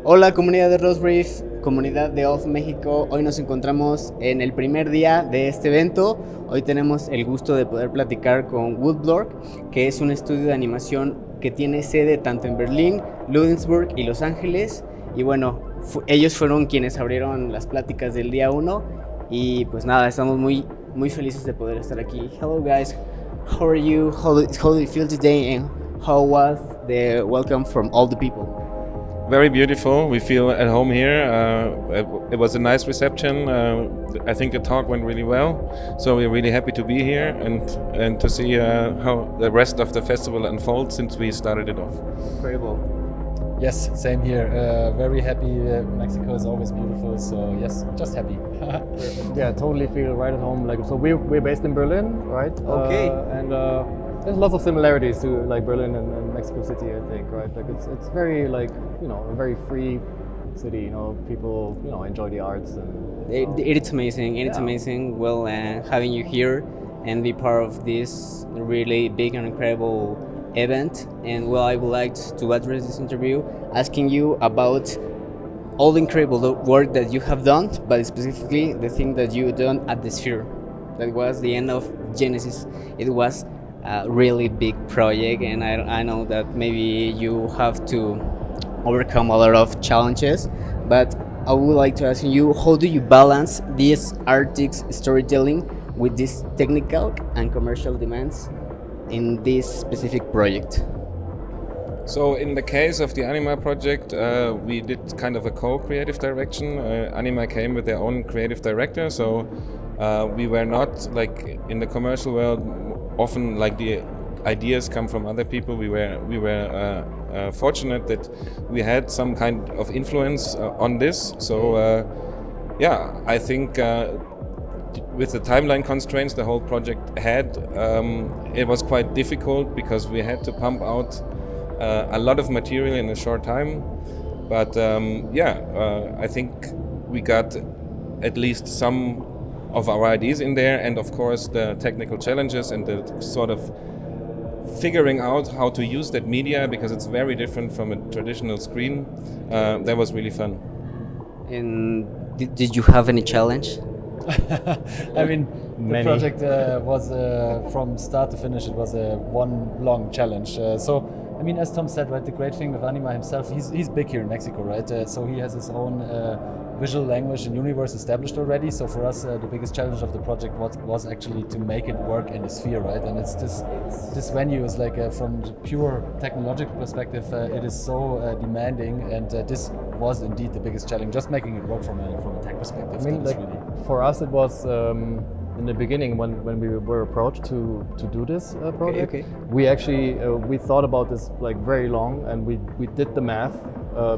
Hola comunidad de Roastbrief, comunidad de OFF México. Hoy nos encontramos en el primer día de este evento. Hoy tenemos el gusto de poder platicar con Woodblock, que es un estudio de animación que tiene sede tanto en Berlín, Ludwigsburg y Los Ángeles. Y bueno, ellos fueron quienes abrieron las pláticas del día 1. Y pues nada, estamos muy felices de poder estar aquí. Hello guys, how are you? How do you feel today, and how was the welcome from all the people? Very beautiful. We feel at home here. It was a nice reception. I think the talk went really well. So we're really happy to be here and to see how the rest of the festival unfolds since we started it off. Incredible. Yes, same here. Very happy. Mexico is always beautiful. So yes, just happy. Yeah, totally feel right at home. Like, so we're based in Berlin, right? Okay. And there's lots of similarities to like Berlin and Mexico City, I think, right? Like it's very like, you know, a very free city. You know, people, you know, enjoy the arts and It's amazing. It's amazing. Well, having you here and be part of this really big and incredible event. And well, I would like to address this interview asking you about all the incredible work that you have done, but specifically the thing that you done at the Sphere. That was the end of Genesis. It was a really big project, and I know that maybe you have to overcome a lot of challenges, but I would like to ask you, how do you balance this artistic storytelling with these technical and commercial demands in this specific project? So in the case of the Anima project, we did kind of a co-creative direction. Anima came with their own creative director, so we were not like in the commercial world. Often, like the ideas come from other people. We were fortunate that we had some kind of influence on this. So yeah, I think with the timeline constraints the whole project had, it was quite difficult because we had to pump out a lot of material in a short time. But I think we got at least some of our ideas in there, and of course the technical challenges and the sort of figuring out how to use that media, because it's very different from a traditional screen. That was really fun. And did you have any challenge? I mean, Many. the project was from start to finish. It was a one long challenge. So I mean, as Tom said, right, the great thing with Anima himself, he's big here in Mexico, right? So he has his own visual language and universe established already. So for us, the biggest challenge of the project was actually to make it work in the Sphere, right? And it's this venue is like from the pure technological perspective, it is so demanding, and this was indeed the biggest challenge, just making it work from a tech perspective. I mean, like for us, it was in the beginning when we were approached to do this project. Okay. We actually we thought about this like very long, and we did the math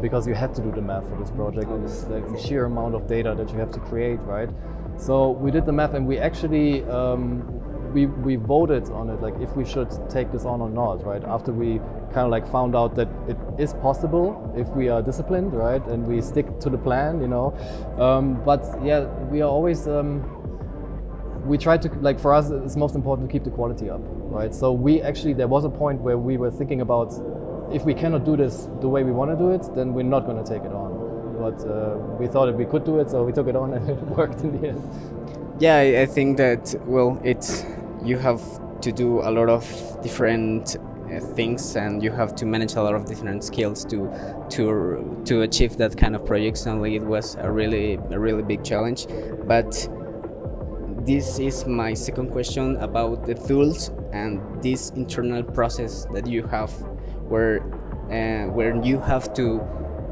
because you had to do the math for this project. It's like the sheer amount of data that you have to create, right? So we did the math, and we actually we voted on it, like if we should take this on or not, right? After we kind of like found out that it is possible if we are disciplined, right, and we stick to the plan, you know. But yeah, we are always we try to, like, for us it's most important to keep the quality up, right? So we actually, there was a point where we were thinking about, if we cannot do this the way we want to do it, then we're not going to take it on. But we thought that we could do it, so we took it on, and it worked in the end. Yeah, I think that, well, you have to do a lot of different things, and you have to manage a lot of different skills to achieve that kind of project. Suddenly it was a really big challenge. But this is my second question about the tools and this internal process that you have, where you have to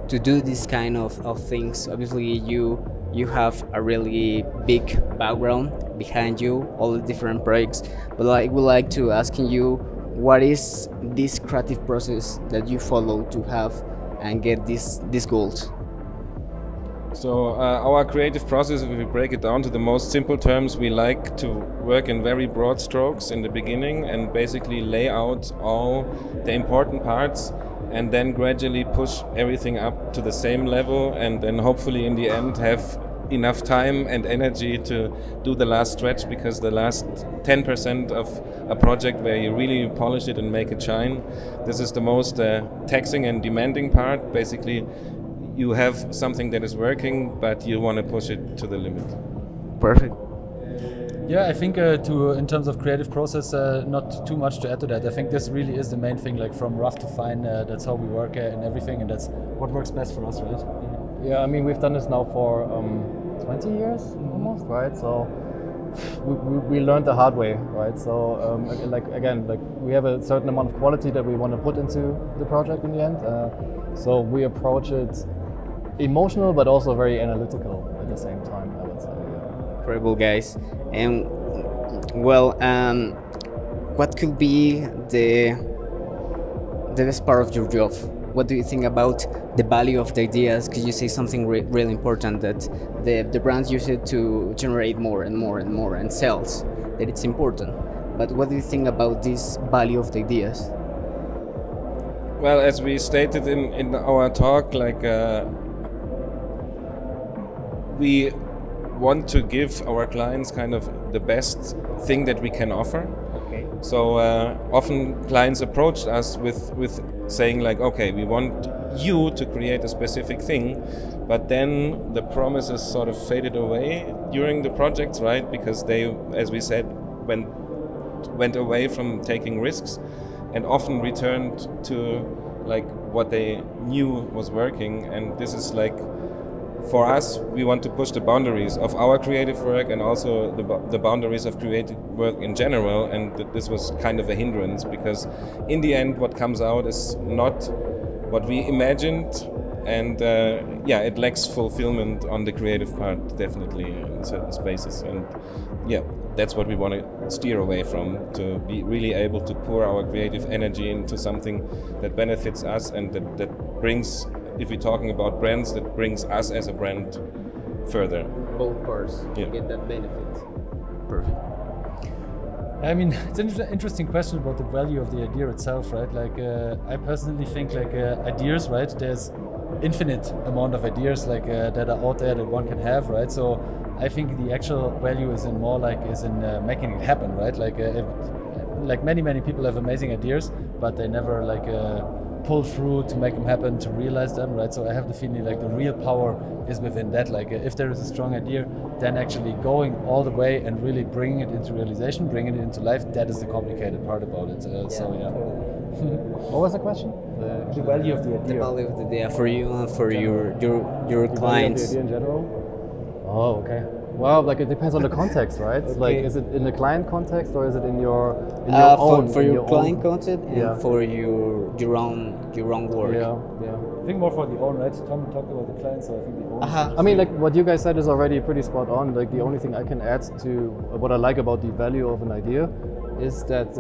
do this kind of things. Obviously you have a really big background behind you, all the different projects, but I would like to ask you, what is this creative process that you follow to have and get these goals? So our creative process, if we break it down to the most simple terms, we like to work in very broad strokes in the beginning and basically lay out all the important parts, and then gradually push everything up to the same level, and then hopefully in the end have enough time and energy to do the last stretch, because the last 10% of a project where you really polish it and make it shine, this is the most taxing and demanding part. Basically, you have something that is working, but you want to push it to the limit. Perfect. Yeah, I think in terms of creative process, not too much to add to that. I think this really is the main thing, like from rough to fine. That's how we work and everything, and that's what works best for us, right? Yeah, I mean, we've done this now for 20 years almost, right? So we learned the hard way, right? So like we have a certain amount of quality that we want to put into the project in the end. So we approach it emotional, but also very analytical at the same time, I would say. Incredible, guys. And well, what could be the best part of your job? What do you think about the value of the ideas? Could you say something really important, that the brands use it to generate more and more and more and sales, that it's important? But what do you think about this value of the ideas? Well, as we stated in our talk, like we want to give our clients kind of the best thing that we can offer. Okay. So often clients approach us with saying like, okay, we want you to create a specific thing, but then the promises sort of faded away during the projects, right? Because they, as we said, went away from taking risks and often returned to like what they knew was working. And this is like, for us, we want to push the boundaries of our creative work and also the boundaries of creative work in general. And this was kind of a hindrance, because in the end, what comes out is not what we imagined. And yeah, it lacks fulfillment on the creative part, definitely, in certain spaces. And yeah, that's what we want to steer away from, to be really able to pour our creative energy into something that benefits us and that brings, if we're talking about brands, that brings us as a brand further. Both parts get that benefit. Perfect. I mean, it's an interesting question about the value of the idea itself, right? Like, I personally think like ideas, right? There's infinite amount of ideas like that are out there that one can have, right? So I think the actual value is in making it happen, right? Like many people have amazing ideas, but they never like pull through to make them happen, to realize them, right? So I have the feeling like the real power is within that. Like if there is a strong idea, then actually going all the way and really bringing it into realization, bringing it into life, that is the complicated part about it. So yeah. What was the question? The value of the idea. The value of the idea for you and for your clients. The idea in general? Oh, okay. Well, like it depends on the context, right? Okay. Like, is it in the client context or is it in your own? For your client own? content and for your own work. Yeah. I think more for the own, right? Tom talked about the client, so I think the own. I mean, like what you guys said is already pretty spot on. Like the only thing I can add to what I like about the value of an idea is that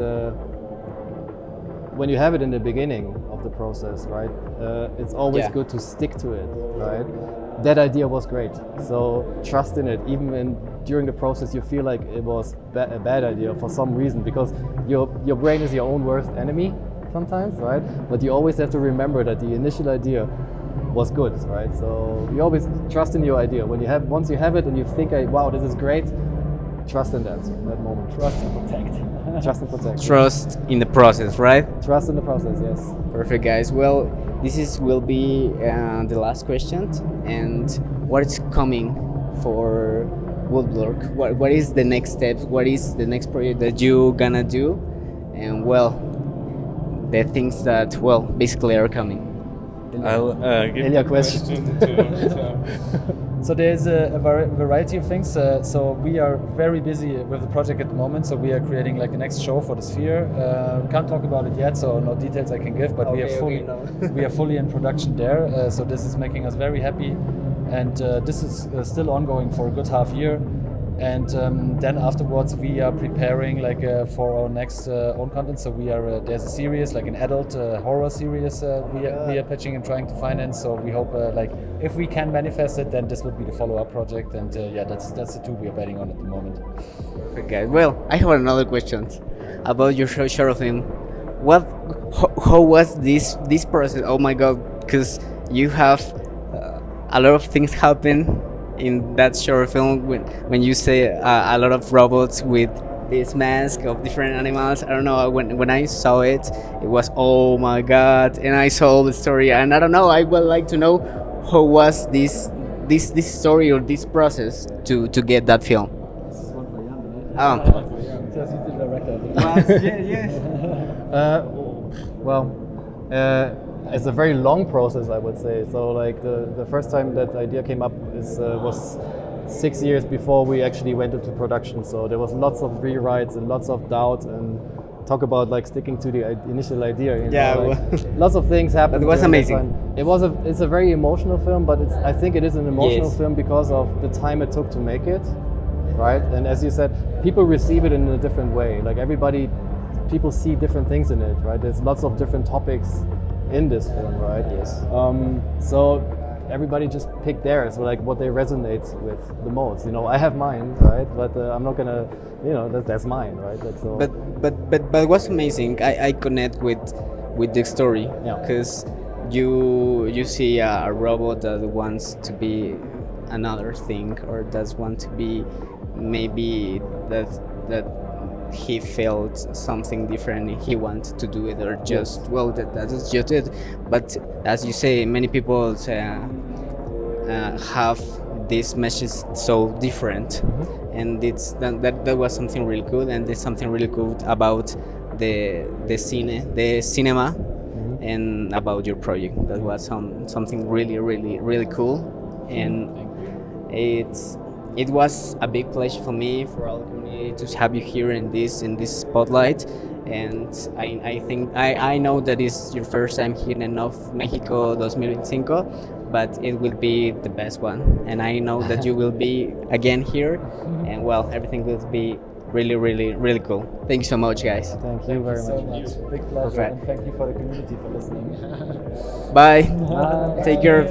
when you have it in the beginning of the process, right? It's always good to stick to it, right? That idea was great, so trust in it. Even during the process, you feel like it was a bad idea for some reason, because your brain is your own worst enemy sometimes, right? But you always have to remember that the initial idea was good, right? So you always trust in your idea. Once you have it and you think, wow, this is great, trust in that moment. Trust and protect. Trust and protect. Trust in the process, right? Trust in the process, yes. Perfect, guys. Well, will be the last question. And what is coming for Woodblock? What is the next step? What is the next project that you gonna do? And well, the things that basically are coming. I'll give Ilya, the question. to So there's a variety of things. So we are very busy with the project at the moment. So we are creating like the next show for the Sphere. Can't talk about it yet, so no details I can give. But we are fully in production there. So this is making us very happy, and this is still ongoing for a good half year. And then afterwards we are preparing like for our next own content. So we are there's a series, like an adult horror series we are pitching and trying to finance. So we hope like if we can manifest it, then this would be the follow-up project. And that's the two we are betting on at the moment. Okay. Well, I have another question about your short film. How was this process? Oh my God, because you have a lot of things happen in that short film when you say a lot of robots with this mask of different animals. I don't know, when I saw it, it was, oh my god, and I saw the story, and I don't know, I would like to know how was this story or this process to get that film. This is one for Jan, right? Oh. Because he's the director of the It's a very long process, I would say. So like the first time that idea came up was 6 years before we actually went into production. So there was lots of rewrites and lots of doubt, and talk about like sticking to the initial idea. You know, Yeah, like, lots of things happened. It was during that amazing. time. It's a very emotional film, but I think it is an emotional Yes. film because of the time it took to make it, right? And as you said, people receive it in a different way. Like people see different things in it, right? There's lots of different topics in this film, right? Yes. So everybody just picked theirs, like what they resonate with the most. You know, I have mine, right? But I'm not gonna, you know, that's mine, right? That's all. But it was amazing. I connect with the story, Yeah. because you see a robot that wants to be another thing, or does want to be maybe that he felt something different, he wanted to do it, or just that's just it. But as you say, many people have this message so different, and that was something really good, and there's something really good about the cinema, and about your project. That was something really cool, and it was a big pleasure for me, for all the community, to have you here in this spotlight. And I think I know that it's your first time here in Off Mexico 2025, but it will be the best one, and I know that you will be again here, and well, everything will be really cool. Thank you so much, guys. Thank you very so much. much. Big pleasure, Perfect. and thank you for the community for listening. Bye. Bye. Take care.